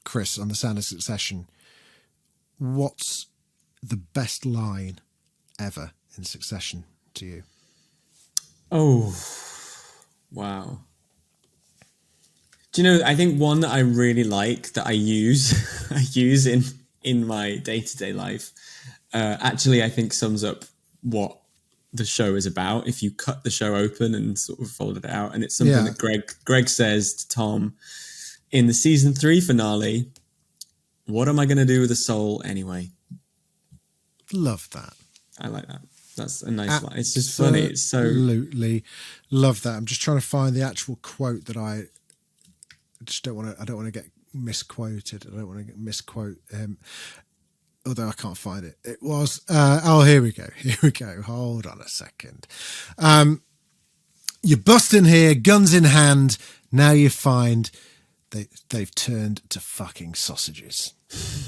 Chris, on the Sound of Succession. What's the best line ever in Succession to you? Oh, wow. Do you know, I think one that I really like that I use in my day-to-day life, actually I think sums up what the show is about if you cut the show open and sort of folded it out. And it's something that Greg says to Tom in the season 3 finale. What am I going to do with a soul anyway? Love that. I like that. That's a nice line. It's just funny. It's so... Absolutely love that. I'm just trying to find the actual quote that I don't want to get misquoted. I don't want to get misquote although I can't find it. It was, here we go. Hold on a second. You're busting here, guns in hand. Now you find they've turned to fucking sausages.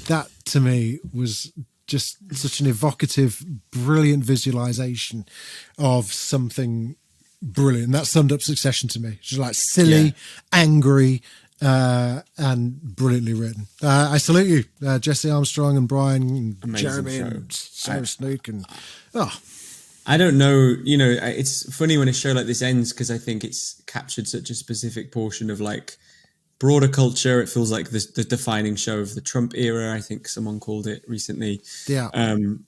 That to me was just such an evocative, brilliant visualization of something brilliant. That summed up Succession to me. Just like silly, angry, and brilliantly written. I salute you, Jesse Armstrong and Brian and Amazing Jeremy show. and Sarah Snook and I don't know, it's funny when a show like this ends because I think it's captured such a specific portion of like broader culture. It feels like the defining show of the Trump era, I think someone called it recently. Yeah.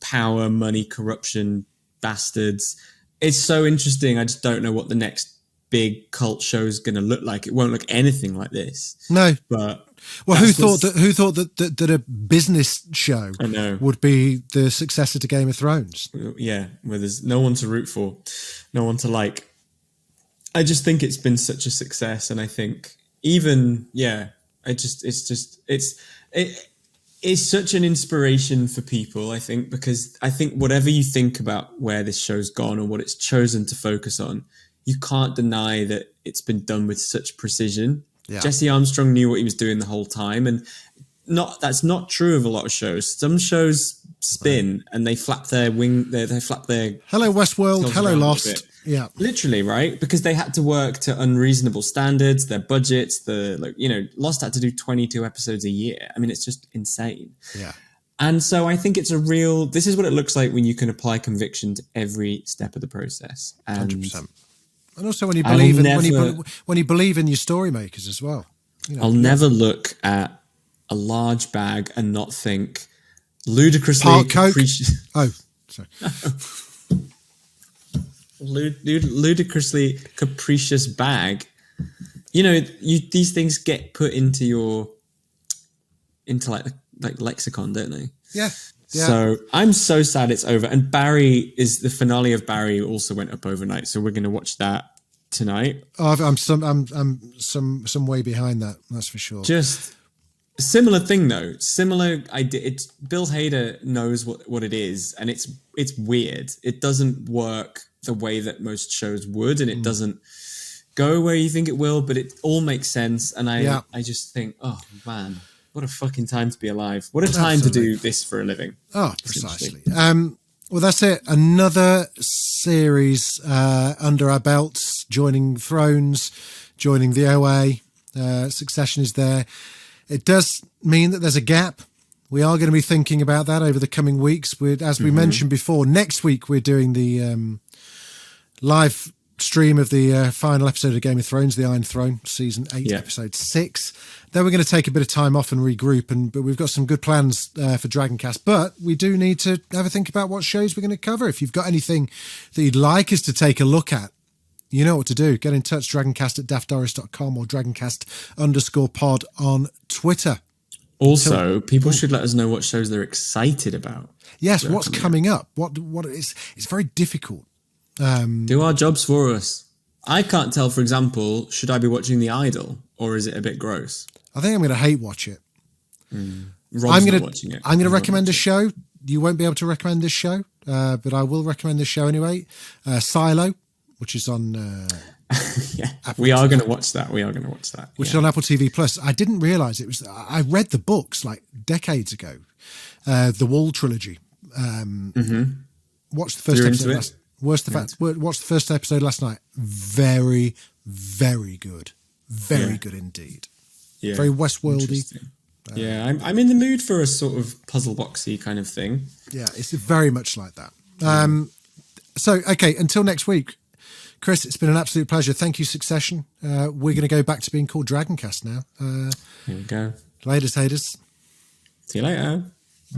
Power, money, corruption, bastards. It's so interesting. I just don't know what the next big cult show is going to look like. It won't look anything like this. No. But well, who thought that a business show would be the successor to Game of Thrones? Yeah, where there's no one to root for, no one to like. I just think it's been such a success, and I think it's such an inspiration for people, I think, because I think whatever you think about where this show's gone or what it's chosen to focus on, you can't deny that it's been done with such precision. Yeah. Jesse Armstrong knew what he was doing the whole time, and that's not true of a lot of shows. Some shows spin and they flap their wing, they flap their... Hello, Westworld. Hello, Lost. Yeah. Literally, right? Because they had to work to unreasonable standards, their budgets, Lost had to do 22 episodes a year. I mean, it's just insane. Yeah. And so I think this is what it looks like when you can apply conviction to every step of the process. And 100%. And also when you believe when you believe in your story makers as well. I'll never look at a large bag and not think ludicrously capricious. Oh, sorry. Ludicrously capricious bag. These things get put into like lexicon, don't they? Yeah. Yeah. So I'm so sad it's over. And the finale of Barry also went up overnight. So we're going to watch that tonight. Oh, I'm some way behind that. That's for sure. Just a similar thing though. Similar idea. It's Bill Hader knows what it is, and it's weird. It doesn't work the way that most shows would, and it doesn't go where you think it will, but it all makes sense. And I just think, oh man, what a fucking time to be alive. What a time to do this for a living. Oh, precisely. Well, that's it. Another series under our belts, joining Thrones, joining the OA. Succession is there. It does mean that there's a gap. We are going to be thinking about that over the coming weeks. As we mentioned before, next week we're doing the live stream of the final episode of Game of Thrones, The Iron Throne, season 8, episode 6. Then we're going to take a bit of time off and regroup, but we've got some good plans for Dragoncast. But we do need to have a think about what shows we're going to cover. If you've got anything that you'd like us to take a look at, you know what to do. Get in touch, dragoncast@daftdoris.com or dragoncast_pod on Twitter. Also, people should let us know what shows they're excited about. Yes, what's coming up. What is? It's very difficult. Do our jobs for us. I can't tell, for example, should I be watching The Idol or is it a bit gross? I think I'm going to hate watch it. Rob's not watching it. I'm going to recommend a show. You won't be able to recommend this show, but I will recommend this show anyway. Silo which is on. Yeah, Apple we are TV. going to watch that. Which is on Apple TV Plus. I didn't realize it was. I read the books like decades ago, the Wall trilogy. Watched the first You're episode. into it? Watched the first episode last night. Very, very good. Very good indeed. Yeah, Very Westworldy. interesting. Yeah, I'm in the mood for a sort of puzzle boxy kind of thing. Yeah, it's very much like that. So, okay, until next week, Chris, it's been an absolute pleasure. Thank you, Succession. We're going to go back to being called Dragoncast now. Here we go. Laters, haters. See you later.